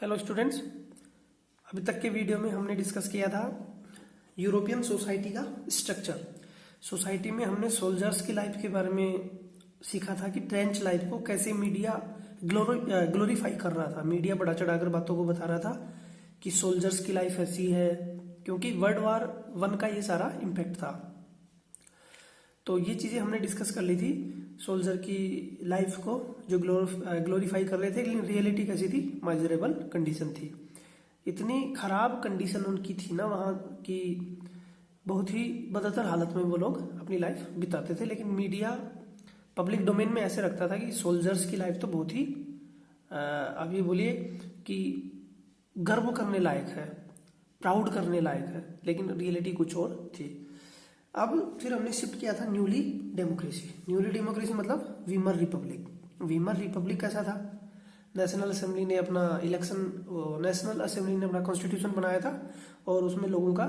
Hello students, अभी तक के वीडियो में हमने डिस्कस किया था यूरोपियन सोसाइटी का स्ट्रक्चर। सोसाइटी में हमने सोल्जर्स की लाइफ के बारे में सीखा था कि ट्रेंच लाइफ को कैसे मीडिया ग्लोरीफाई कर रहा था। मीडिया बढ़ा चढ़ाकर बातों को बता रहा था कि सोल्जर्स की लाइफ ऐसी है, क्योंकि वर्ल्ड वार 1 का ये सारा इम्पैक्ट था। तो ये चीज़ें हमने डिस्कस कर ली थी। सोल्जर की लाइफ को जो ग्लोरीफाई कर रहे थे, लेकिन रियलिटी कैसी थी? माइजरेबल कंडीशन थी। इतनी खराब कंडीशन उनकी थी ना वहाँ की, बहुत ही बदतर हालत में वो लोग अपनी लाइफ बिताते थे। लेकिन मीडिया पब्लिक डोमेन में ऐसे रखता था कि सोल्जर्स की लाइफ तो बहुत ही आप ये बोलिए कि गर्व करने लायक है, प्राउड करने लायक है, लेकिन रियलिटी कुछ और थी। अब फिर हमने शिफ्ट किया था न्यूली डेमोक्रेसी। न्यूली डेमोक्रेसी मतलब वीमर रिपब्लिक। वीमर रिपब्लिक कैसा था? नेशनल असेंबली ने अपना नेशनल असेंबली ने अपना कॉन्स्टिट्यूशन बनाया था और उसमें लोगों का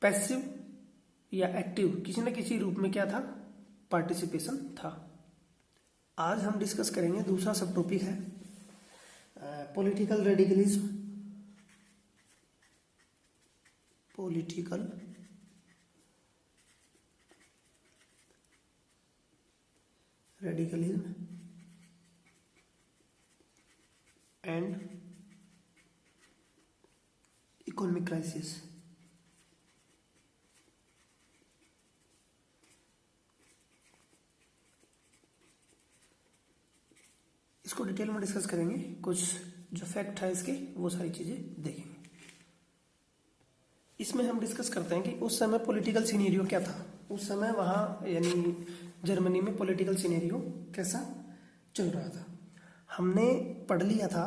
पैसिव या एक्टिव किसी न किसी रूप में क्या था? पार्टिसिपेशन था। आज हम डिस्कस करेंगे दूसरा सब टॉपिक है political radicalism. Political radicalism and economic crisis. इसको डिटेल में डिस्कस करेंगे। कुछ जो फैक्ट है इसके वो सारी चीजें देखेंगे। इसमें हम डिस्कस करते हैं कि उस समय पॉलिटिकल सिनेरियो क्या था। उस समय वहाँ यानी जर्मनी में पॉलिटिकल सिनेरियो कैसा चल रहा था। हमने पढ़ लिया था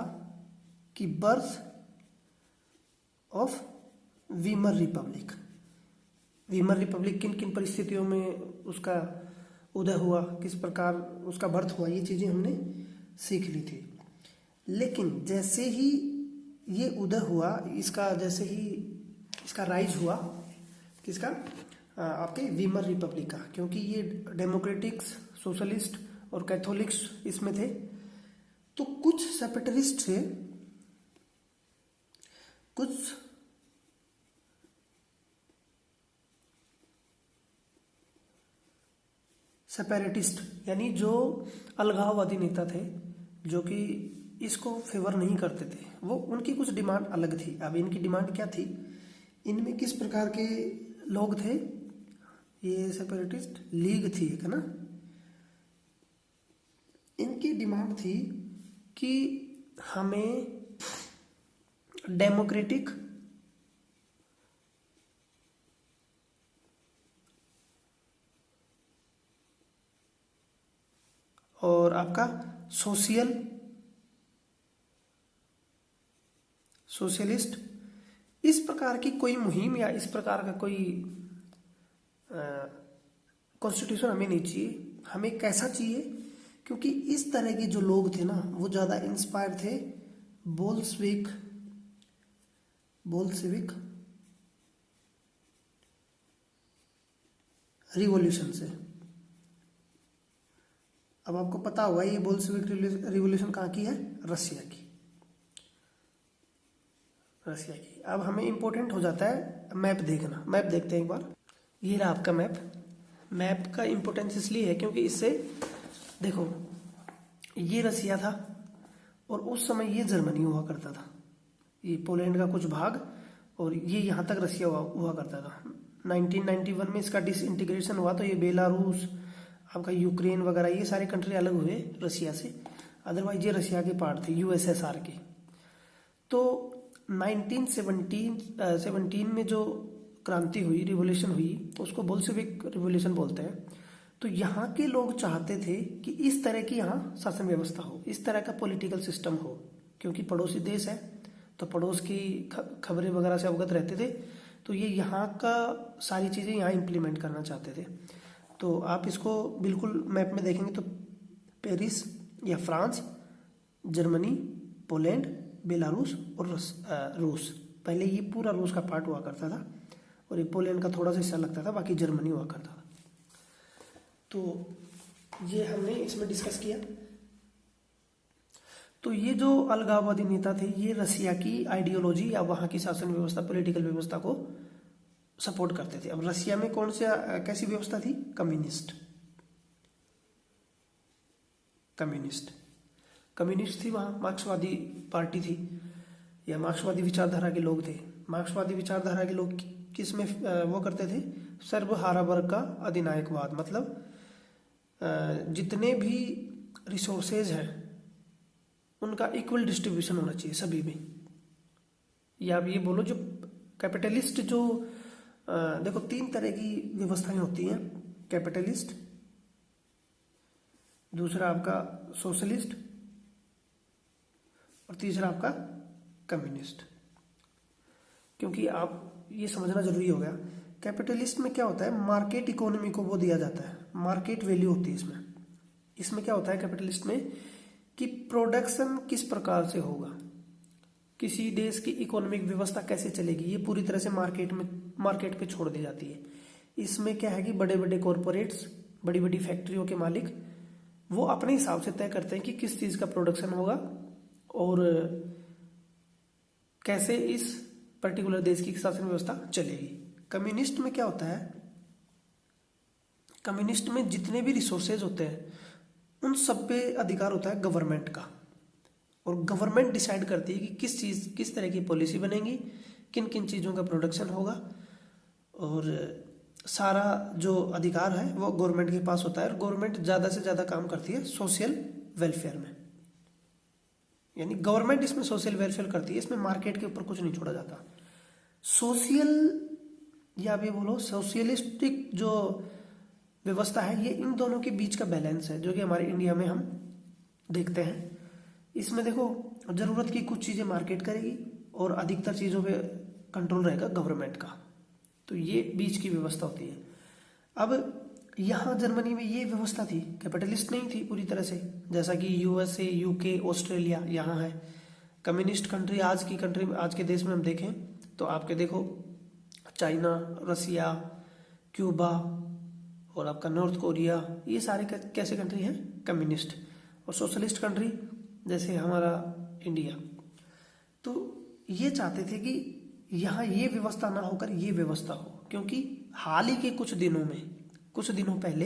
कि birth of Weimar Republic. Weimar Republic किन किन परिस्थितियों में उसका उदय हुआ, किस प्रकार उसका बर्थ हुआ, ये चीज़ें हमने सीख ली थी। लेकिन जैसे ही ये उदय हुआ, इसका जैसे ही इसका राइज हुआ, किसका? आपके वीमर रिपब्लिक का, क्योंकि ये डेमोक्रेटिक्स, सोशलिस्ट और कैथोलिक्स इसमें थे। तो कुछ सेपरेटिस्ट थे, कुछ सेपरेटिस्ट यानी जो अलगाववादी नेता थे, जो कि इसको फेवर नहीं करते थे। वो उनकी कुछ डिमांड अलग थी। अब इनकी डिमांड क्या थी? इनमें किस प्रकार के लोग थे? ये सेपरेटिस्ट लीग थी, है ना। इनकी डिमांड थी कि हमें डेमोक्रेटिक और आपका सोशलिस्ट इस प्रकार की कोई मुहिम या इस प्रकार का कोई कॉन्स्टिट्यूशन हमें नहीं चाहिए। हमें कैसा चाहिए? क्योंकि इस तरह के जो लोग थे ना, वो ज़्यादा इंस्पायर थे बोल्शेविक रिवॉल्यूशन से। अब आपको पता होगा ये बोल्शेविक रिवॉल्यूशन कहाँ की है? रशिया की। अब हमें इंपॉर्टेंट हो जाता है मैप देखना। मैप देखते हैं एक बार। ये रहा आपका मैप का इंपॉर्टेंस इसलिए है क्योंकि इससे देखो, ये रसिया था और उस समय ये जर्मनी हुआ करता था। ये पोलैंड का कुछ भाग और ये यहाँ तक रसिया हुआ करता था। 1991 में इसका डिसइंटीग्रेशन हुआ तो ये बेलारूस, आपका यूक्रेन वगैरह, ये सारे कंट्री अलग हुए रसिया से। अदरवाइज ये रसिया के पार्ट थे, यूएसएसआर के। तो 1917 में जो क्रांति हुई, रिवॉल्यूशन हुई, उसको बोल्शेविक रिवॉल्यूशन बोलते हैं। तो यहाँ के लोग चाहते थे कि इस तरह की यहाँ शासन व्यवस्था हो, इस तरह का पॉलिटिकल सिस्टम हो, क्योंकि पड़ोसी देश है तो पड़ोस की खबरें वगैरह से अवगत रहते थे। तो ये यहाँ का सारी चीज़ें यहाँ इम्प्लीमेंट करना चाहते थे। तो आप इसको बिल्कुल मैप में देखेंगे तो पेरिस या फ्रांस, जर्मनी, पोलैंड, बेलारूस और रूस। पहले ये पूरा रूस का पार्ट हुआ करता था और ये पोलैंड का थोड़ा सा हिस्सा लगता था, बाकी जर्मनी हुआ करता था। तो ये हमने इसमें डिस्कस किया। तो ये जो अलगाववादी नेता थे ये रसिया की आइडियोलॉजी या वहां की शासन व्यवस्था, पॉलिटिकल व्यवस्था को सपोर्ट करते थे। अब रसिया में कौन सी कैसी व्यवस्था थी? कम्युनिस्ट। कम्युनिस्ट कम्युनिस्ट थी वहां, मार्क्सवादी पार्टी थी या मार्क्सवादी विचारधारा के लोग थे। मार्क्सवादी विचारधारा के लोग किस में वो करते थे? सर्वहारा वर्ग का अधिनायकवाद, मतलब जितने भी रिसोर्सेज हैं उनका इक्वल डिस्ट्रीब्यूशन होना चाहिए सभी में। या आप ये बोलो जो कैपिटलिस्ट जो देखो 3 तरह की व्यवस्थाएं होती हैं, कैपिटलिस्ट, दूसरा आपका सोशलिस्ट और तीसरा आपका कम्युनिस्ट। क्योंकि आप ये समझना जरूरी हो गया, कैपिटलिस्ट में क्या होता है, मार्केट इकोनॉमी को वो दिया जाता है, मार्केट वैल्यू होती है इसमें। इसमें क्या होता है कैपिटलिस्ट में कि प्रोडक्शन किस प्रकार से होगा, किसी देश की इकोनॉमिक व्यवस्था कैसे चलेगी, ये पूरी तरह से मार्केट पे छोड़ दी जाती है। इसमें क्या है कि बड़े बड़े कॉरपोरेट्स, बड़ी बड़ी फैक्ट्रियों के मालिक वो अपने हिसाब से तय करते हैं कि किस चीज का प्रोडक्शन होगा और कैसे इस पर्टिकुलर देश की शासन व्यवस्था चलेगी। कम्युनिस्ट में क्या होता है, कम्युनिस्ट में जितने भी रिसोर्सेज होते हैं उन सब पे अधिकार होता है गवर्नमेंट का, और गवर्नमेंट डिसाइड करती है कि किस तरह की पॉलिसी बनेगी, किन किन चीज़ों का प्रोडक्शन होगा, और सारा जो अधिकार है वो गवर्नमेंट के पास होता है। और गवर्नमेंट ज़्यादा से ज़्यादा काम करती है सोशल वेलफेयर में, यानी गवर्नमेंट इसमें सोशल वेलफेयर करती है, इसमें मार्केट के ऊपर कुछ नहीं छोड़ा जाता। सोशल या भी बोलो सोशलिस्टिक जो व्यवस्था है ये इन दोनों के बीच का बैलेंस है, जो कि हमारे इंडिया में हम देखते हैं। इसमें देखो जरूरत की कुछ चीजें मार्केट करेगी और अधिकतर चीजों पे कंट्रोल रहेगा गवर्नमेंट का, तो ये बीच की व्यवस्था होती है। अब यहाँ जर्मनी में ये व्यवस्था थी, कैपिटलिस्ट नहीं थी पूरी तरह से, जैसा कि यूएसए, यूके, ऑस्ट्रेलिया यहाँ है कम्युनिस्ट कंट्री। आज के देश में हम देखें तो आपके देखो चाइना, रसिया, क्यूबा और आपका नॉर्थ कोरिया, ये सारे कैसे कंट्री हैं? कम्युनिस्ट। और सोशलिस्ट कंट्री जैसे हमारा इंडिया। तो ये चाहते थे कि यहाँ ये व्यवस्था ना होकर ये व्यवस्था हो, क्योंकि हाल ही के कुछ दिनों पहले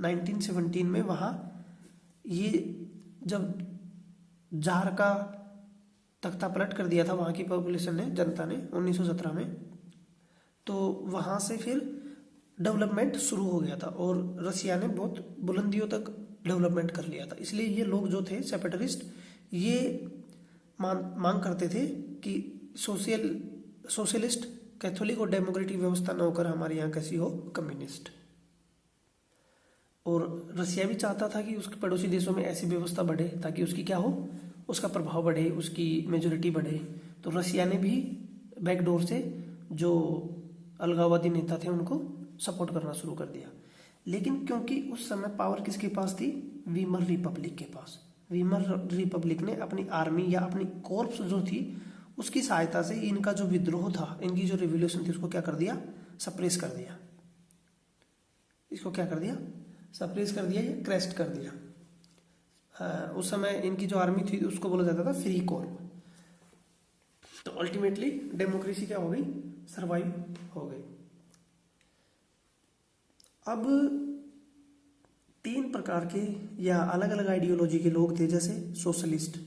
1917 में वहाँ ये जब जार का तख्ता पलट कर दिया था वहाँ की पॉपुलेशन ने, जनता ने 1917 में, तो वहाँ से फिर डेवलपमेंट शुरू हो गया था और रसिया ने बहुत बुलंदियों तक डेवलपमेंट कर लिया था। इसलिए ये लोग जो थे सेपरेटिस्ट, ये मांग करते थे कि सोशलिस्ट, कैथोलिक और डेमोक्रेटिक व्यवस्था न होकर हमारे यहाँ कैसी हो, कम्युनिस्ट। और रसिया भी चाहता था कि उसके पड़ोसी देशों में ऐसी व्यवस्था बढ़े ताकि उसकी क्या हो, उसका प्रभाव बढ़े, उसकी मेजोरिटी बढ़े। तो रसिया ने भी बैकडोर से जो अलगाववादी नेता थे उनको सपोर्ट करना शुरू कर दिया। लेकिन क्योंकि उस समय पावर किसके पास थी? वीमर रिपब्लिक के पास। वीमर रिपब्लिक ने अपनी आर्मी या अपनी कोर्प्स जो थी उसकी सहायता से इनका जो विद्रोह था, इनकी जो रिवॉल्यूशन थी, उसको क्या कर दिया? सप्रेस कर दिया। इसको क्या कर दिया? सप्रेस कर दिया या क्रैश कर दिया। उस समय इनकी जो आर्मी थी उसको बोला जाता था फ्री कोर्प। तो अल्टीमेटली डेमोक्रेसी क्या हो गई? सरवाइव हो गई। अब 3 प्रकार के या अलग अलग आइडियोलॉजी के लोग थे, जैसे सोशलिस्ट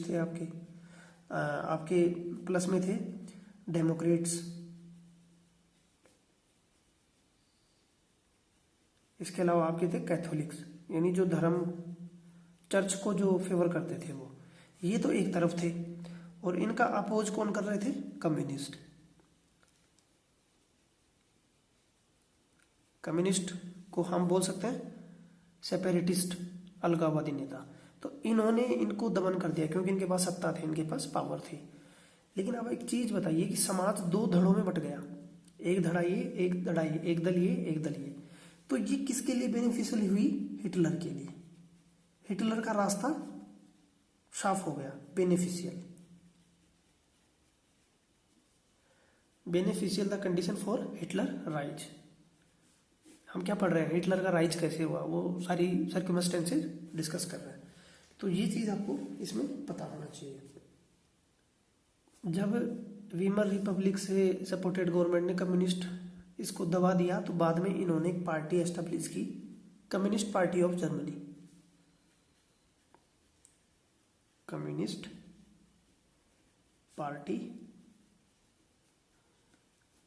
थे आपके प्लस में थे डेमोक्रेट्स, इसके अलावा आपके थे कैथोलिक्स, यानी जो धर्म चर्च को जो फेवर करते थे वो, ये तो एक तरफ थे। और इनका अपोज कौन कर रहे थे? कम्युनिस्ट। कम्युनिस्ट को हम बोल सकते हैं सेपरेटिस्ट, अलगाववादी नेता। तो इन्होंने इनको दमन कर दिया क्योंकि इनके पास सत्ता थी, इनके पास पावर थी। लेकिन अब एक चीज बताइए कि समाज 2 धड़ों में बट गया, एक धड़ा ये, एक धड़ा ये, एक दल ये, एक दल ये। तो ये किसके लिए बेनिफिशियल हुई? हिटलर के लिए। हिटलर का रास्ता साफ हो गया, beneficial the condition for Hitler rise. हम क्या पढ़ रहे हैं, हिटलर का राइज कैसे हुआ, वो सारी सर्कमस्टेंसेस डिस्कस कर रहे हैं। तो ये चीज़ आपको इसमें पता होना चाहिए। जब वीमर रिपब्लिक से सपोर्टेड गवर्नमेंट ने कम्युनिस्ट इसको दबा दिया, तो बाद में इन्होंने एक पार्टी एस्टेब्लिश की, communist party of Germany, communist party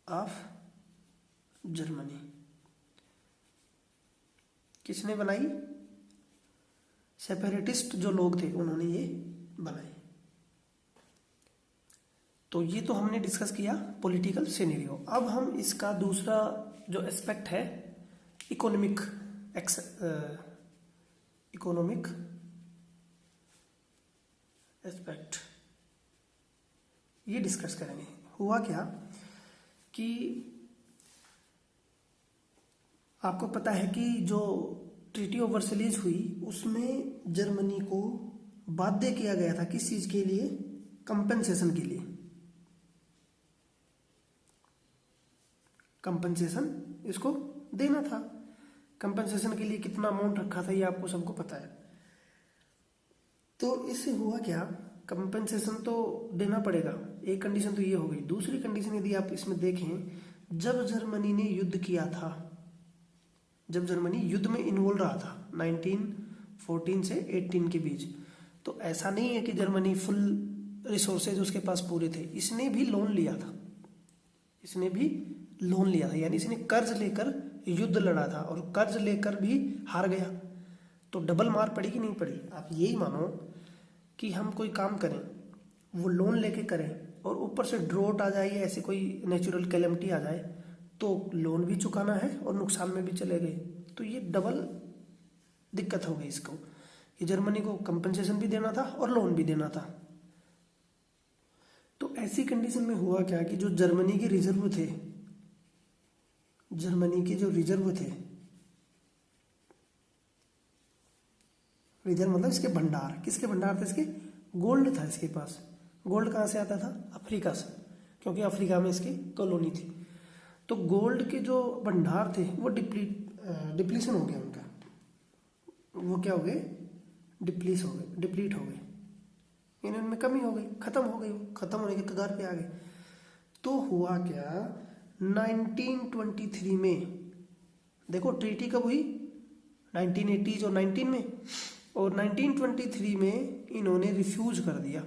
of Germany. किसने बनाई? सेपरेटिस्ट जो लोग थे उन्होंने ये बनाई। तो ये तो हमने डिस्कस किया पॉलिटिकल सिनेरियो। अब हम इसका दूसरा जो एस्पेक्ट है इकोनॉमिक एस्पेक्ट, ये डिस्कस करेंगे। हुआ क्या कि आपको पता है कि जो ट्रीटी ऑफ वर्सलियज हुई उसमें जर्मनी को बाध्य किया गया था, किस चीज के लिए? कंपनसेशन के लिए। कंपनसेशन इसको देना था। कंपनसेशन के लिए कितना अमाउंट रखा था ये आपको सबको पता है। तो इससे हुआ क्या, कंपनसेशन तो देना पड़ेगा, एक कंडीशन तो ये हो गई। दूसरी कंडीशन यदि आप इसमें देखें, जब जर्मनी ने युद्ध किया था, जब जर्मनी युद्ध में इन्वॉल्व रहा था 1914 से 18 के बीच, तो ऐसा नहीं है कि जर्मनी फुल रिसोर्सेज उसके पास पूरे थे, इसने भी लोन लिया था, इसने भी लोन लिया था, यानी इसने कर्ज लेकर युद्ध लड़ा था और कर्ज लेकर भी हार गया। तो डबल मार पड़ी कि नहीं पड़ी? आप यही मानो कि हम कोई काम करें, वो लोन लेके करें और ऊपर से ड्रोट आ जाए या ऐसी कोई नेचुरल कैलेमिटी आ जाए, तो लोन भी चुकाना है और नुकसान में भी चले गए, तो ये डबल दिक्कत हो गई इसको। ये जर्मनी को कंपनसेशन भी देना था और लोन भी देना था। तो ऐसी कंडीशन में हुआ क्या कि जो जर्मनी के रिजर्व थे, जर्मनी के जो रिजर्व थे, रिजर्व मतलब इसके भंडार, किसके भंडार थे? इसके गोल्ड था इसके पास। गोल्ड कहाँ से आता था? अफ्रीका से, क्योंकि अफ्रीका में इसकी कॉलोनी थी। तो गोल्ड के जो भंडार थे वो डिप्लीशन हो गया उनका, वो क्या हो गए? डिप्लीट हो गए, यानी उनमें कमी हो गई, खत्म हो गई, खत्म होने के कगार पे आ गए। तो हुआ क्या, 1923 में, देखो ट्रीटी कब हुई? 1980 और 19 में, और 1923 में इन्होंने रिफ्यूज कर दिया।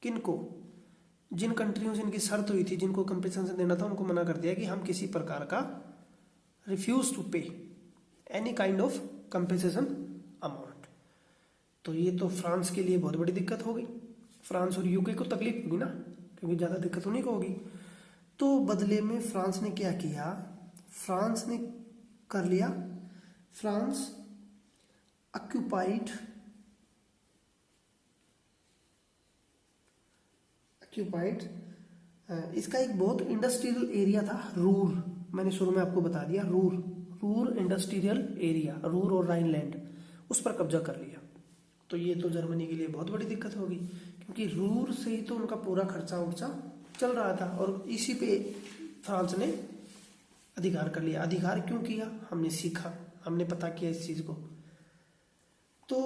किनको? जिन कंट्रियों से इनकी शर्त हुई थी, जिनको कंपनसेशन देना था, उनको मना कर दिया कि हम किसी प्रकार का रिफ्यूज टू पे any kind of compensation amount. तो ये तो फ्रांस के लिए बहुत बड़ी दिक्कत हो गई, फ्रांस और यूके को तकलीफ होगी ना, क्योंकि ज़्यादा दिक्कत उन्हीं को होगी। तो बदले में फ्रांस ने क्या किया? फ्रांस ने कर लिया, फ्रांस ऑक्यूपाइड इसका एक बहुत इंडस्ट्रियल एरिया था, रूर। मैंने शुरू में आपको बता दिया, रूर इंडस्ट्रियल एरिया, रूर और राइनलैंड, उस पर कब्जा कर लिया। तो ये तो जर्मनी के लिए बहुत बड़ी दिक्कत होगी, क्योंकि रूर से ही तो उनका पूरा खर्चा उर्चा चल रहा था, और इसी पे फ्रांस ने अधिकार कर लिया। अधिकार क्यों किया? हमने सीखा, हमने पता किया इस चीज को। तो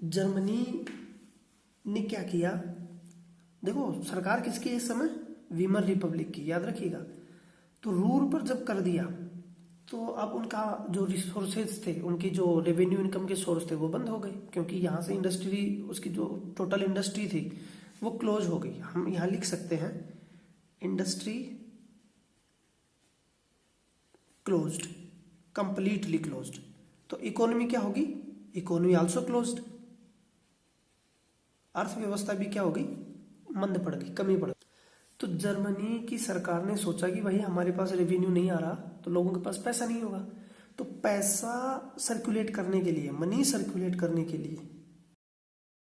जर्मनी ने क्या किया? देखो सरकार किसकी है इस समय? वीमर रिपब्लिक की, याद रखिएगा। तो रूर पर जब कर दिया, तो अब उनका जो रिसोर्सेज थे, उनकी जो रेवेन्यू इनकम के सोर्स थे, वो बंद हो गए, क्योंकि यहाँ से इंडस्ट्री, उसकी जो टोटल इंडस्ट्री थी वो क्लोज हो गई। हम यहाँ लिख सकते हैं इंडस्ट्री क्लोज्ड, कंप्लीटली क्लोज्ड। तो इकोनॉमी क्या होगी? इकोनॉमी आल्सो क्लोज्ड, अर्थव्यवस्था भी क्या होगी? मंद पड़ गई, कमी पड़ गई। तो जर्मनी की सरकार ने सोचा कि भाई हमारे पास रेवेन्यू नहीं आ रहा, तो लोगों के पास पैसा नहीं होगा, तो पैसा सर्कुलेट करने के लिए, मनी सर्कुलेट करने के लिए,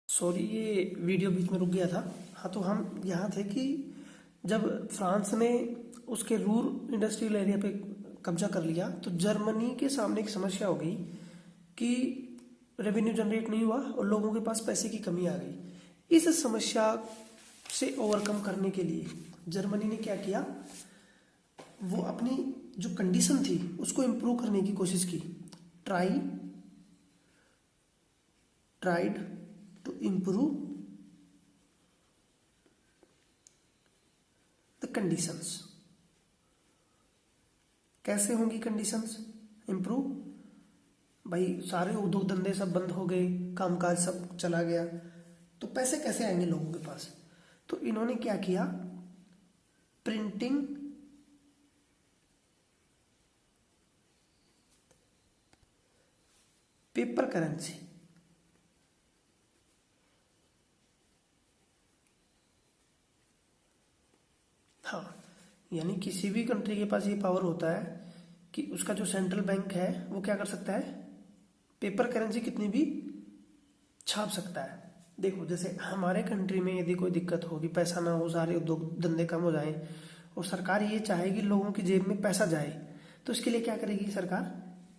सॉरी ये वीडियो बीच में रुक गया था। हाँ, तो हम यहाँ थे कि जब फ्रांस ने उसके रूर इंडस्ट्रियल एरिया पे कब्जा कर लिया, तो जर्मनी के सामने एक समस्या हो गई कि रेवेन्यू जनरेट नहीं हुआ और लोगों के पास पैसे की कमी आ गई। इस समस्या से ओवरकम करने के लिए जर्मनी ने क्या किया? वो अपनी जो कंडीशन थी उसको इम्प्रूव करने की कोशिश की। Tried to improve the conditions. कैसे होंगी कंडीशंस इम्प्रूव? भाई सारे उद्योग धंधे सब बंद हो गए, कामकाज सब चला गया, तो पैसे कैसे आएंगे लोगों के पास? तो इन्होंने क्या किया, प्रिंटिंग पेपर करेंसी। हाँ, यानी किसी भी कंट्री के पास ये पावर होता है कि उसका जो सेंट्रल बैंक है वो क्या कर सकता है, पेपर करेंसी कितनी भी छाप सकता है। देखो जैसे हमारे कंट्री में यदि कोई दिक्कत होगी, पैसा ना हो, सारे उद्योग धंधे कम हो जाएं और सरकार ये चाहेगी लोगों की जेब में पैसा जाए, तो इसके लिए क्या करेगी सरकार,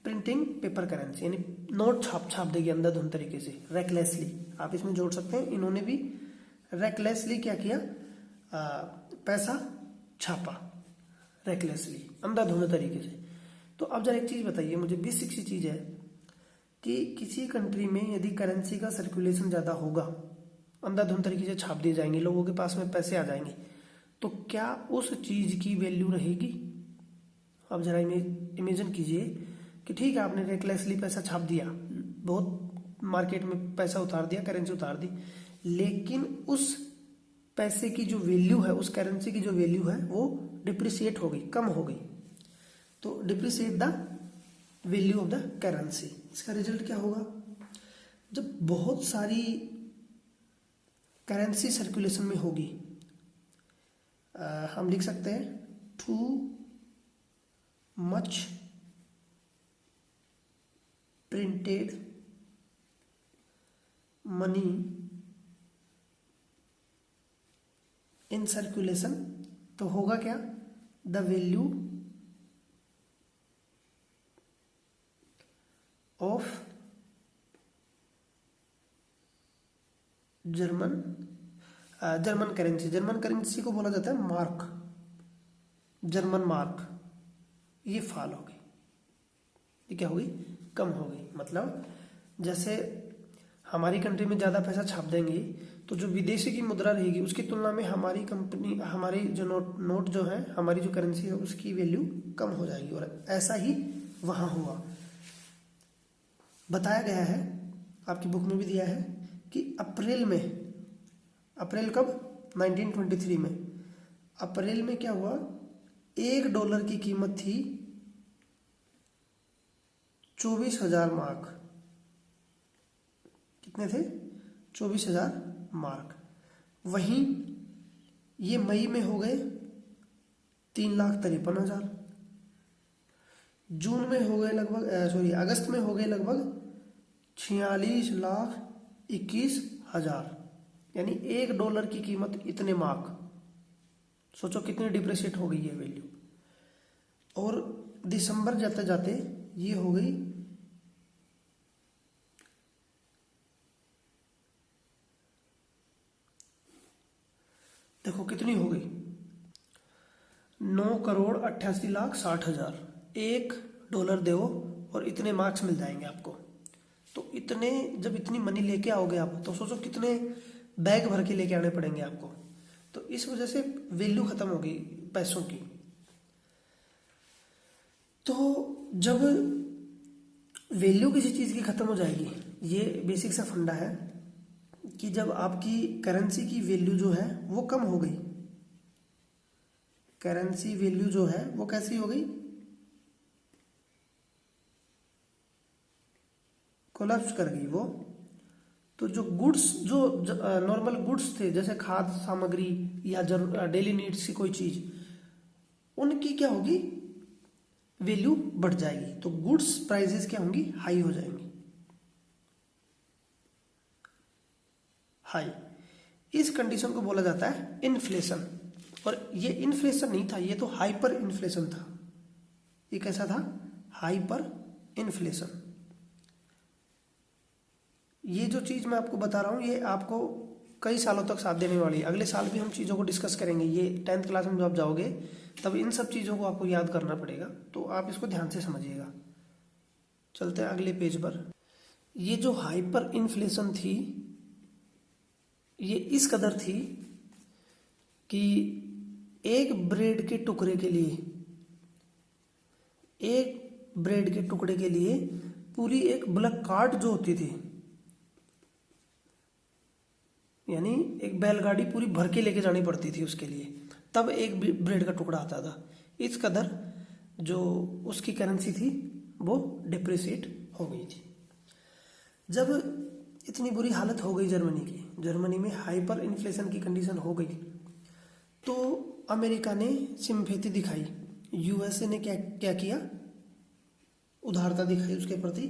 प्रिंटिंग पेपर करेंसी, यानी नोट छाप देगी अंधाधुंध तरीके से, रेकलेसली। आप इसमें जोड़ सकते हैं, इन्होंने भी रेकलेसली क्या किया, पैसा छापा, रेकलेसली, अंधाधुंध तरीके से। तो अब जरा एक चीज बताइए मुझे, बेसिक सी चीज है कि किसी कंट्री में यदि करेंसी का सर्कुलेशन ज्यादा होगा, अंधाधुंध तरीके से छाप दिए जाएंगे, लोगों के पास में पैसे आ जाएंगे, तो क्या उस चीज की वैल्यू रहेगी? अब जरा इमेजिन कीजिए कि ठीक है आपने रेकलेसली पैसा छाप दिया, बहुत मार्केट में पैसा उतार दिया, करेंसी उतार दी, लेकिन उस पैसे की जो वैल्यू है, उस करेंसी की जो वैल्यू है वो डिप्रिसिएट हो गई, कम हो गई। तो depreciate the value of the currency. इसका रिजल्ट क्या होगा, जब बहुत सारी करेंसी सर्कुलेशन में होगी, हम लिख सकते हैं too much printed money in circulation, तो होगा क्या, the value of German currency को बोला जाता है मार्क, जर्मन मार्क, ये फॉल हो गई, ये क्या होगी, कम हो गई। मतलब जैसे हमारी कंट्री में ज्यादा पैसा छाप देंगे तो जो विदेशी की मुद्रा रहेगी उसकी तुलना में हमारी कंपनी, हमारी जो नोट जो है, हमारी जो करेंसी है उसकी वैल्यू कम हो जाएगी। और ऐसा ही वहां हुआ, बताया गया है, आपकी बुक में भी दिया है कि अप्रैल कब, 1923 में, अप्रैल में क्या हुआ, $1 की कीमत थी 24,000 मार्क। कितने थे, 24,000 मार्क। वहीं ये मई में हो गए 3,53,000, जून में हो गए लगभग, अगस्त में हो गए लगभग 46,21,000, यानी $1 की कीमत इतने मार्क। सोचो कितनी डिप्रिशिएट हो गई है वैल्यू। और दिसंबर जाते जाते ये हो गई देखो कितनी हो गई, 9,88,60,000। $1 दो और इतने मार्क्स मिल जाएंगे आपको। तो इतने, जब इतनी मनी लेके आओगे आप, तो सोचो कितने बैग भर के लेके आने पड़ेंगे आपको। तो इस वजह से वैल्यू खत्म हो गई पैसों की। तो जब वैल्यू किसी चीज की खत्म हो जाएगी, ये बेसिक सा फंडा है कि जब आपकी करेंसी की वैल्यू जो है वो कम हो गई, करेंसी वैल्यू जो है वो कैसी हो गई, कोलैप्स कर गई वो। तो जो गुड्स, जो नॉर्मल गुड्स थे, जैसे खाद्य सामग्री या डेली नीड्स की कोई चीज, उनकी क्या होगी, वैल्यू बढ़ जाएगी। तो गुड्स प्राइसेस क्या होंगी, हाई हो जाएंगी, हाई। इस कंडीशन को बोला जाता है इन्फ्लेशन। और ये इन्फ्लेशन नहीं था, ये तो हाइपर इन्फ्लेशन था। ये कैसा था, हाइपर इन्फ्लेशन। ये जो चीज मैं आपको बता रहा हूं, ये आपको कई सालों तक साथ देने वाली है। अगले साल भी हम चीज़ों को डिस्कस करेंगे। ये 10th क्लास में जब आप जाओगे तब इन सब चीज़ों को आपको याद करना पड़ेगा, तो आप इसको ध्यान से समझिएगा। चलते हैं अगले पेज पर। ये जो हाइपर इन्फ्लेशन थी ये इस कदर थी कि एक ब्रेड के टुकड़े के लिए पूरी एक ब्लैक कार्ट जो होती थी, यानी एक बैलगाड़ी पूरी भर के लेके जानी पड़ती थी उसके लिए, तब एक ब्रेड का टुकड़ा आता था। इस कदर जो उसकी करेंसी थी वो डिप्रिसिएट हो गई थी। जब इतनी बुरी हालत हो गई जर्मनी में हाइपर इन्फ्लेशन की कंडीशन हो गई, तो अमेरिका ने सिंपैथी दिखाई, यूएसए ने क्या किया, उदारता दिखाई उसके प्रति।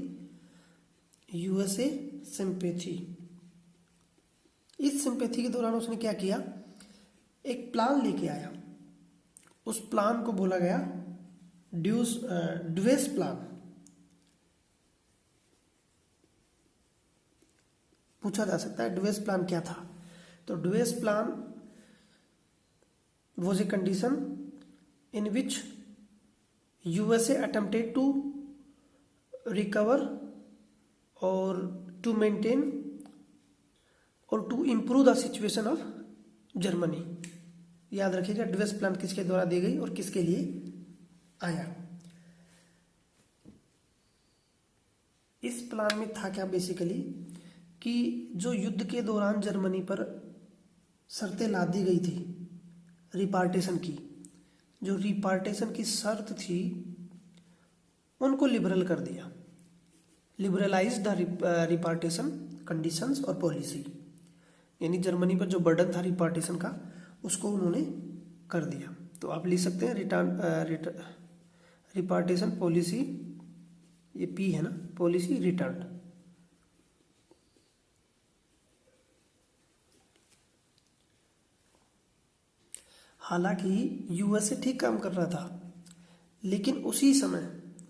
यूएसए सिंपैथी, इस सिंपैथी के दौरान उसने क्या किया, एक प्लान लेके आया। उस प्लान को बोला गया ड्यूएस प्लान। पूछा जा सकता है ड्यूएस प्लान क्या था। तो ड्यूएस plan was a condition in which USA attempted to recover or to maintain or to improve the situation of Germany। याद रखिएगा ड्यूएस प्लान किसके द्वारा दी गई और किसके लिए आया। इस प्लान में था क्या बेसिकली कि जो युद्ध के दौरान जर्मनी पर शर्तें लादी गई थी रिपार्टीशन की, जो रिपार्टीशन की शर्त थी उनको लिबरल कर दिया, लिबरलाइज द रिपार्टीशन कंडीशंस और पॉलिसी। यानी जर्मनी पर जो बर्डन था रिपार्टीशन का उसको उन्होंने कर दिया। तो आप लिख सकते हैं रिपार्टीशन पॉलिसी, ये पी है ना, पॉलिसी रिटर्न। हालांकि यूएसए ठीक काम कर रहा था, लेकिन उसी समय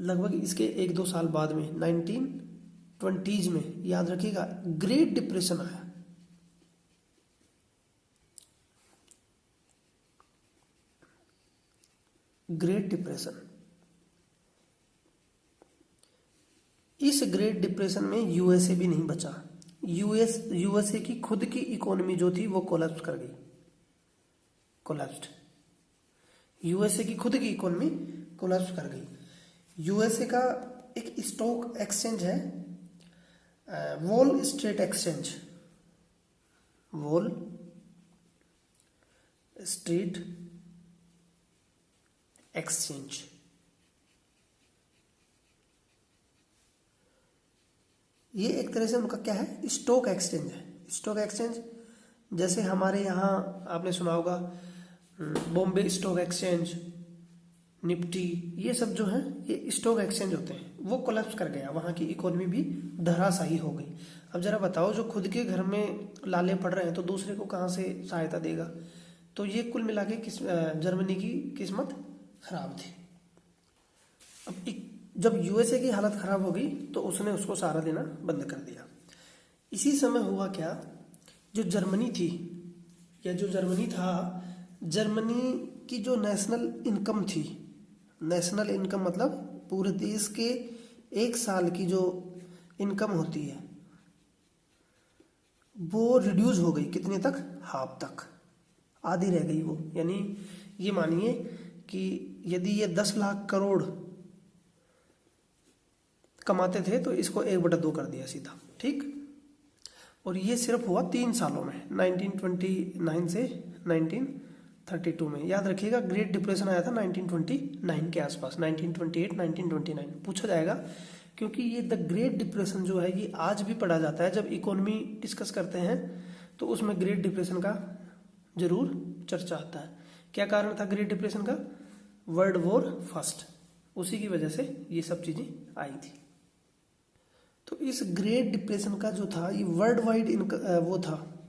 लगभग इसके 1-2 साल बाद में 1920s में, याद रखिएगा, ग्रेट डिप्रेशन आया। ग्रेट डिप्रेशन, इस ग्रेट डिप्रेशन में यूएसए भी नहीं बचा। यूएसए की खुद की इकोनॉमी जो थी वो कोलैप्स कर गई, कोलैप्स्ड। यूएसए की खुद की इकोनॉमी कोलैप्स कर गई। यूएसए का एक स्टॉक एक्सचेंज है wall street exchange, wall street exchange. ये एक तरह से उनका क्या है, स्टॉक एक्सचेंज है। स्टॉक एक्सचेंज जैसे हमारे यहाँ आपने सुना होगा बॉम्बे स्टॉक एक्सचेंज, निफ्टी, ये सब जो है ये स्टॉक एक्सचेंज होते हैं। वो कोलैप्स कर गया, वहाँ की इकोनॉमी भी धराशायी हो गई। अब जरा बताओ, जो खुद के घर में लाले पड़ रहे हैं तो दूसरे को कहाँ से सहायता देगा। तो ये कुल मिला के जर्मनी की किस्मत खराब थी। अब जब यूएसए की हालत खराब हो गई तो उसने उसको सहारा देना बंद कर दिया। इसी समय हुआ क्या, जो जर्मनी थी या जो जर्मनी था, जर्मनी की जो नेशनल इनकम थी, नेशनल इनकम मतलब पूरे देश के एक साल की जो इनकम होती है वो रिड्यूस हो गई। कितने तक, हाफ तक, आधी रह गई वो। यानी ये मानिए कि यदि ये 10 लाख करोड़ कमाते थे तो इसको 1/2 कर दिया सीधा, ठीक। और ये सिर्फ हुआ 3 सालों में, 1929 से 1932 में। याद रखिएगा ग्रेट डिप्रेशन आया था 1929 के आसपास, 1928 1929 पूछा जाएगा, क्योंकि ये द ग्रेट डिप्रेशन जो है ये आज भी पढ़ा जाता है। जब इकोनॉमी डिस्कस करते हैं तो उसमें ग्रेट डिप्रेशन का जरूर चर्चा आता है। क्या कारण था ग्रेट डिप्रेशन का, वर्ल्ड वॉर फर्स्ट, उसी की वजह से ये सब चीजें आई थी। तो इस ग्रेट डिप्रेशन का जो था ये वर्ल्ड वाइड वो था,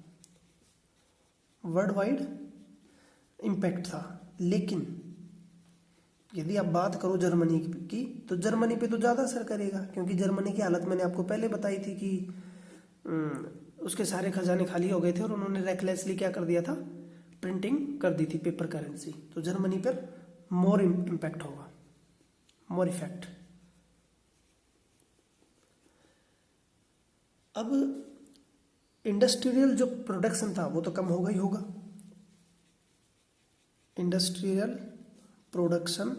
वर्ल्ड वाइड इम्पैक्ट था। लेकिन यदि आप बात करो जर्मनी की तो जर्मनी पे तो ज़्यादा असर करेगा, क्योंकि जर्मनी की हालत मैंने आपको पहले बताई थी कि उसके सारे खजाने खाली हो गए थे और उन्होंने रेकलेसली क्या कर दिया था, प्रिंटिंग कर दी थी पेपर करेंसी। तो जर्मनी पर मोर इम्पैक्ट होगा, मोर इफेक्ट। अब इंडस्ट्रियल जो प्रोडक्शन था वो तो कम होगा ही होगा, इंडस्ट्रियल प्रोडक्शन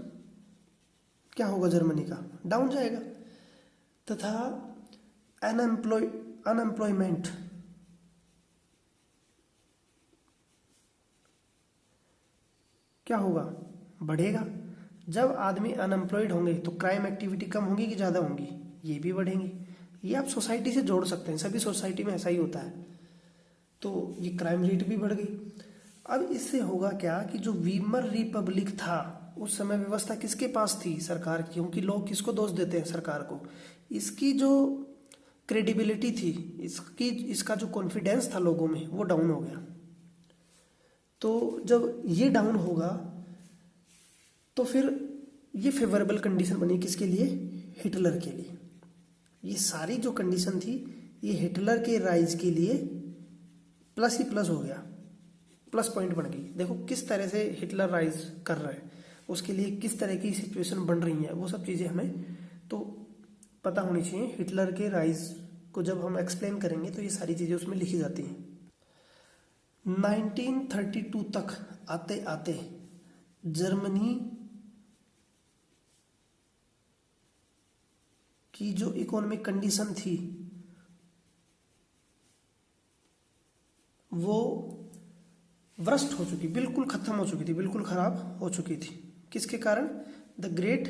क्या होगा जर्मनी का, डाउन जाएगा। तथा अनएम्प्लॉयमेंट क्या होगा, बढ़ेगा। जब आदमी अनएम्प्लॉयड होंगे तो क्राइम एक्टिविटी कम होगी कि ज़्यादा होंगी, ये भी बढ़ेंगी। ये आप सोसाइटी से जोड़ सकते हैं, सभी सोसाइटी में ऐसा ही होता है। तो ये क्राइम रेट भी बढ़ गई। अब इससे होगा क्या कि जो वीमर रिपब्लिक था उस समय व्यवस्था किसके पास थी, सरकार की, क्योंकि लोग किसको दोष देते हैं, सरकार को। इसकी जो क्रेडिबिलिटी थी, इसका जो कॉन्फिडेंस था लोगों में वो डाउन हो गया। तो जब ये डाउन होगा तो फिर ये फेवरेबल कंडीशन बनी किसके लिए, हिटलर के लिए। ये सारी जो कंडीशन थी ये हिटलर के राइज के लिए प्लस ही प्लस हो गया, प्लस पॉइंट बन गई। देखो किस तरह से हिटलर राइज कर रहा है, उसके लिए किस तरह की सिचुएशन बन रही है, वो सब चीज़ें हमें तो पता होनी चाहिए। हिटलर के राइज को जब हम एक्सप्लेन करेंगे तो ये सारी चीज़ें उसमें लिखी जाती हैं। 1932 तक आते आते जर्मनी की जो इकोनॉमिक कंडीशन थी वो वर्स्ट हो चुकी, बिल्कुल खत्म हो चुकी थी, बिल्कुल खराब हो चुकी थी। किसके कारण, द ग्रेट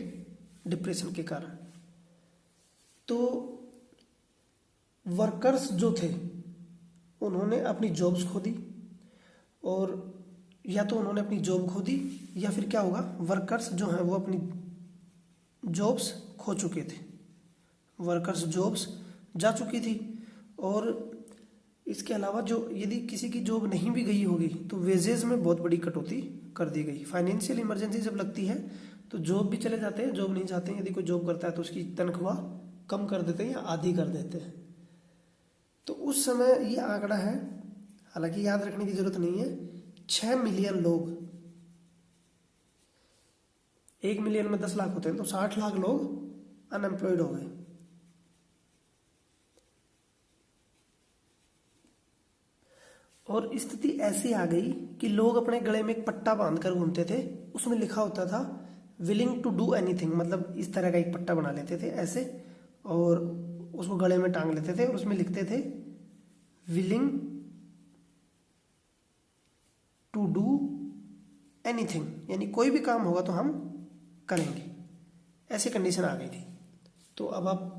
डिप्रेशन के कारण। तो वर्कर्स जो थे उन्होंने अपनी जॉब्स खो दी, और या तो उन्होंने अपनी जॉब खो दी या फिर क्या होगा, वर्कर्स जो हैं वो अपनी जॉब्स खो चुके थे, वर्कर्स जॉब्स जा चुकी थी। और इसके अलावा जो यदि किसी की जॉब नहीं भी गई होगी तो वेजेस में बहुत बड़ी कटौती कर दी गई। फाइनेंशियल इमरजेंसी जब लगती है तो जॉब भी चले जाते हैं, जॉब नहीं जाते हैं, यदि कोई जॉब करता है तो उसकी तनख्वाह कम कर देते हैं या आधी कर देते हैं। तो उस समय ये आंकड़ा है, हालांकि याद रखने की जरूरत नहीं है, 6 मिलियन लोग, 1 मिलियन में 10 लाख होते हैं तो 60 लाख लोग अनएम्प्लॉयड हो गए। और स्थिति ऐसी आ गई कि लोग अपने गले में एक पट्टा बांधकर घूमते थे, उसमें लिखा होता था विलिंग टू डू एनीथिंग, मतलब इस तरह का एक पट्टा बना लेते थे ऐसे, और उसको गले में टांग लेते थे और उसमें लिखते थे विलिंग टू डू एनीथिंग, यानी कोई भी काम होगा तो हम करेंगे, ऐसी कंडीशन आ गई थी। तो अब आप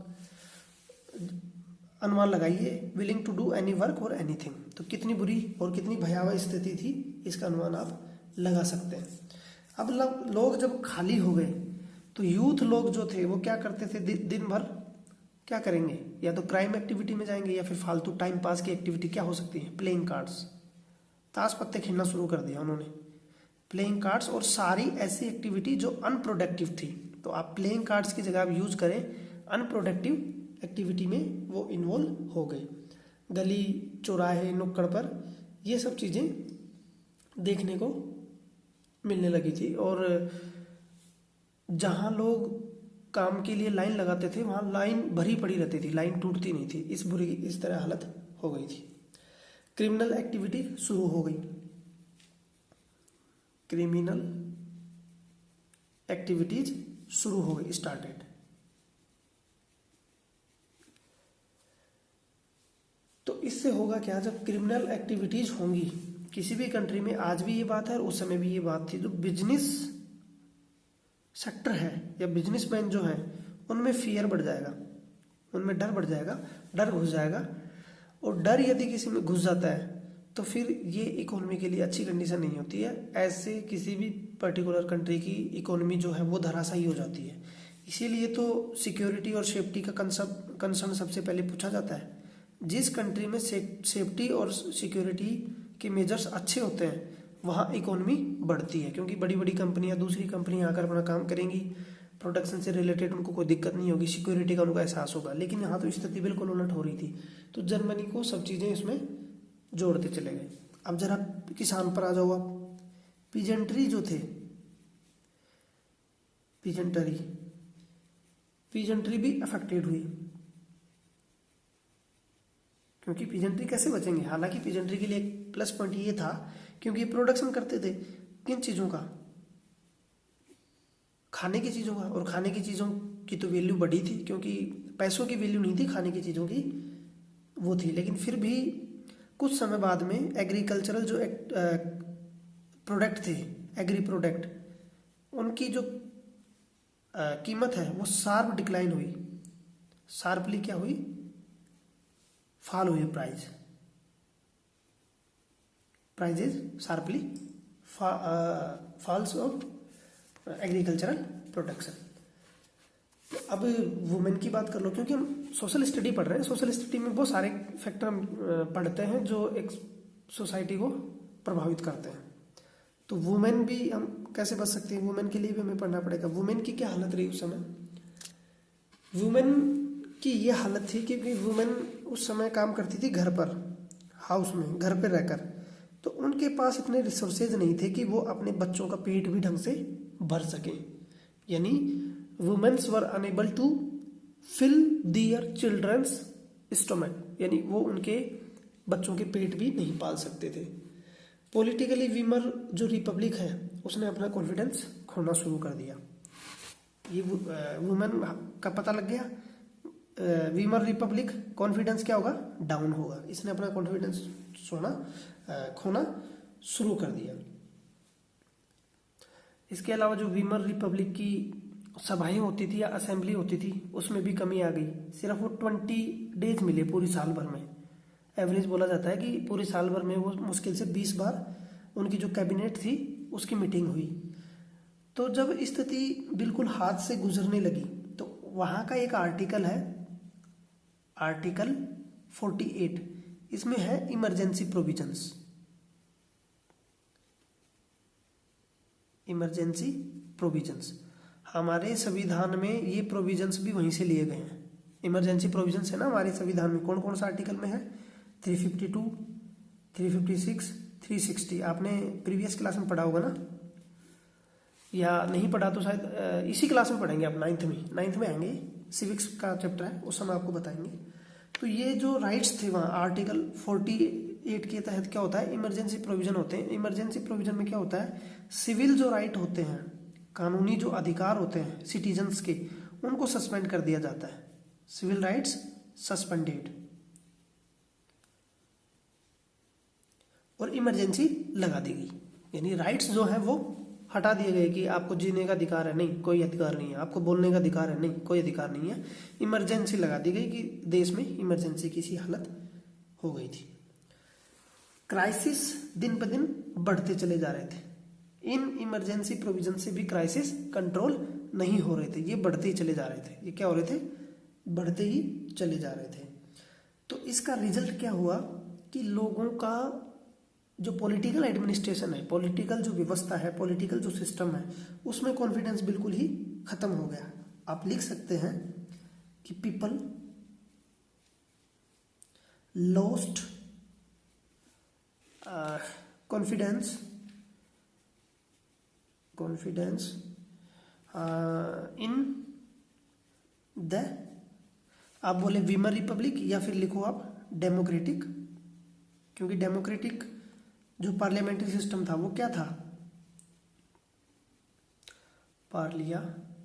अनुमान लगाइए, willing to do any work और एनीथिंग, तो कितनी बुरी और कितनी भयावह स्थिति थी, इसका अनुमान आप लगा सकते हैं। अब लोग जब खाली हो गए तो यूथ लोग जो थे वो क्या करते थे, दिन भर क्या करेंगे, या तो क्राइम एक्टिविटी में जाएंगे या फिर फालतू टाइम पास की एक्टिविटी क्या हो सकती है, प्लेइंग कार्ड्स, ताश पत्ते खेलना शुरू कर दिया उन्होंने, प्लेइंग कार्ड्स, और सारी ऐसी एक्टिविटी जो अनप्रोडक्टिव थी। तो आप प्लेइंग कार्ड्स की जगह आप यूज करें अनप्रोडक्टिव एक्टिविटी में वो इन्वॉल्व हो गए। गली चौराहे नुक्कड़ पर ये सब चीज़ें देखने को मिलने लगी थी, और जहाँ लोग काम के लिए लाइन लगाते थे वहाँ लाइन भरी पड़ी रहती थी, लाइन टूटती नहीं थी, इस तरह हालत हो गई थी। क्रिमिनल एक्टिविटी शुरू हो गई, क्रिमिनल एक्टिविटीज शुरू हो गई, स्टार्टेड। तो इससे होगा क्या, जब क्रिमिनल एक्टिविटीज होंगी किसी भी कंट्री में, आज भी ये बात है और उस समय भी ये बात थी, जो बिजनेस सेक्टर है या बिजनेसमैन जो है उनमें फियर बढ़ जाएगा, उनमें डर बढ़ जाएगा, डर घुस जाएगा, और डर यदि किसी में घुस जाता है तो फिर ये इकोनॉमी के लिए अच्छी कंडीशन नहीं होती है। ऐसे किसी भी पर्टिकुलर कंट्री की इकोनॉमी जो है वो धराशायी हो जाती है। इसीलिए तो सिक्योरिटी और सेफ्टी का कंसर्न सबसे पहले पूछा जाता है। जिस कंट्री में सेफ्टी और सिक्योरिटी के मेजर्स अच्छे होते हैं वहाँ इकोनॉमी बढ़ती है, क्योंकि बड़ी बड़ी कंपनियां दूसरी कंपनियां आकर अपना काम करेंगी, प्रोडक्शन से रिलेटेड उनको कोई दिक्कत नहीं होगी, सिक्योरिटी का उनको एहसास होगा। लेकिन यहाँ तो स्थिति बिल्कुल उलट हो रही थी, तो जर्मनी को सब चीज़ें इसमें जोड़ते चले गए। अब जरा किसान पर आ जाओ आप। पीजेंट्री जो थे, पीजेंट्री भी अफेक्टेड हुई, क्योंकि पीजेंट्री कैसे बचेंगे। हालांकि पीजेंट्री के लिए एक प्लस पॉइंट ये था क्योंकि ये प्रोडक्शन करते थे किन चीज़ों का, खाने की चीज़ों का, और खाने की चीज़ों की तो वैल्यू बढ़ी थी, क्योंकि पैसों की वैल्यू नहीं थी, खाने की चीज़ों की वो थी। लेकिन फिर भी कुछ समय बाद में एग्रीकल्चरल जो प्रोडक्ट थे, एग्री प्रोडक्ट, उनकी जो कीमत है वो शार्प डिक्लाइन हुई, शार्पली क्या हुई, फॉल हुई prices sharply falls of agricultural production. अब वुमेन की बात कर लो, क्योंकि हम सोशल स्टडी पढ़ रहे हैं। सोशल स्टडी में बहुत सारे फैक्टर हम पढ़ते हैं जो एक सोसाइटी को प्रभावित करते हैं। तो वुमेन भी हम कैसे बच सकते हैं, वुमेन के लिए भी हमें पढ़ना पड़ेगा। वुमेन की क्या हालत रही उस समय। वुमेन की ये हालत थी कि वुमेन उस समय काम करती थी घर पर, हाउस में, घर पर रहकर। तो उनके पास इतने रिसोर्सेज नहीं थे कि वो अपने बच्चों का पेट भी ढंग से भर सके। यानी womens were unable to fill their childrens stomach, यानी वो उनके बच्चों के पेट भी नहीं पाल सकते थे। पॉलिटिकली वीमर जो रिपब्लिक है उसने अपना कॉन्फिडेंस खोना शुरू कर दिया। ये वुमेन का पता लग गया, वीमर रिपब्लिक कॉन्फिडेंस क्या होगा, डाउन होगा। इसने अपना कॉन्फिडेंस खोना शुरू कर दिया। इसके अलावा जो वीमर रिपब्लिक की सभाएं होती थी या असेंबली होती थी उसमें भी कमी आ गई। सिर्फ वो 20 डेज मिले पूरी साल भर में। एवरेज बोला जाता है कि पूरी साल भर में वो मुश्किल से 20 बार उनकी जो कैबिनेट थी उसकी मीटिंग हुई। तो जब स्थिति बिल्कुल हाथ से गुजरने लगी तो वहाँ का एक आर्टिकल है, आर्टिकल 48, इसमें है इमरजेंसी प्रोविजंस। इमरजेंसी प्रोविजंस हमारे संविधान में ये प्रोविजंस भी वहीं से लिए गए हैं। इमरजेंसी प्रोविजंस है ना हमारे संविधान में, कौन कौन सा आर्टिकल में है, 352, 356, 360। आपने प्रीवियस क्लास में पढ़ा होगा ना, या नहीं पढ़ा तो शायद इसी क्लास में पढ़ेंगे आप, नाइन्थ में आएंगे, सिविक्स का चैप्टर है, उस समय आपको बताएंगे। तो ये जो राइट्स थे वहाँ आर्टिकल 48 के तहत क्या होता है, इमरजेंसी प्रोविजन होते हैं। इमरजेंसी प्रोविजन में क्या होता है, सिविल जो राइट होते हैं, कानूनी जो अधिकार होते हैं सिटीजन्स के, उनको सस्पेंड कर दिया जाता है। सिविल राइट्स सस्पेंडेड, और इमरजेंसी लगा दी गई। यानी राइट्स जो है वो हटा दिए गए कि आपको जीने का अधिकार है, नहीं कोई अधिकार नहीं है, आपको बोलने का अधिकार है, नहीं कोई अधिकार नहीं है। इमरजेंसी लगा दी गई कि देश में इमरजेंसी की सी हालत हो गई थी। क्राइसिस दिन ब दिन बढ़ते चले जा रहे थे। इन इमरजेंसी प्रोविजन से भी क्राइसिस कंट्रोल नहीं हो रहे थे, ये बढ़ते ही चले जा रहे थे। ये क्या हो रहे थे, बढ़ते ही चले जा रहे थे। तो इसका रिजल्ट क्या हुआ कि लोगों का जो पॉलिटिकल एडमिनिस्ट्रेशन है, पॉलिटिकल जो व्यवस्था है, पॉलिटिकल जो सिस्टम है, उसमें कॉन्फिडेंस बिल्कुल ही खत्म हो गया। आप लिख सकते हैं कि people lost confidence in the, आप बोले वीमर रिपब्लिक या फिर लिखो आप डेमोक्रेटिक, क्योंकि डेमोक्रेटिक जो पार्लियामेंट्री सिस्टम था वो क्या था, पार्लियामेंट्री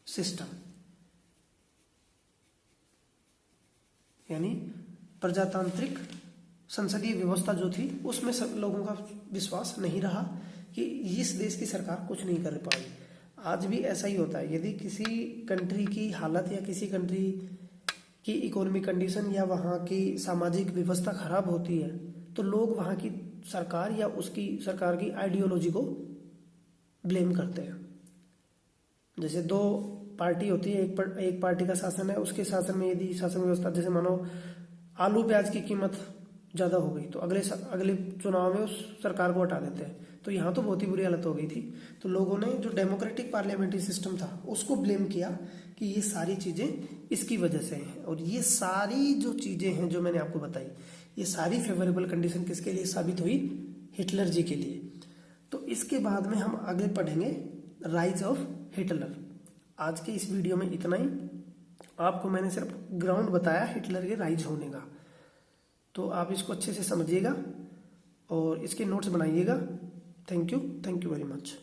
सिस्टम, यानी प्रजातांत्रिक संसदीय व्यवस्था जो थी उसमें सब लोगों का विश्वास नहीं रहा कि इस देश की सरकार कुछ नहीं कर पाई। आज भी ऐसा ही होता है, यदि किसी कंट्री की हालत या किसी कंट्री की इकोनॉमिक कंडीशन या वहाँ की सामाजिक व्यवस्था खराब होती है तो लोग वहाँ की सरकार या उसकी सरकार की आइडियोलॉजी को ब्लेम करते हैं। जैसे दो पार्टी होती है, एक पार्टी का शासन है, उसके शासन में यदि शासन व्यवस्था, जैसे मानो आलू प्याज की कीमत ज़्यादा हो गई तो अगले चुनाव में उस सरकार को हटा देते हैं। तो यहाँ तो बहुत ही बुरी हालत हो गई थी। तो लोगों ने जो डेमोक्रेटिक पार्लियामेंट्री सिस्टम था उसको ब्लेम किया कि ये सारी चीज़ें इसकी वजह से हैं। और ये सारी जो चीज़ें हैं जो मैंने आपको बताई, ये सारी फेवरेबल कंडीशन किसके लिए साबित हुई? हिटलर जी के लिए। तो इसके बाद में हम आगे पढ़ेंगे राइज ऑफ हिटलर। आज के इस वीडियो में इतना ही। आपको मैंने सिर्फ ग्राउंड बताया हिटलर के राइज होने का, तो आप इसको अच्छे से समझिएगा और इसके नोट्स बनाइएगा। Thank you very much.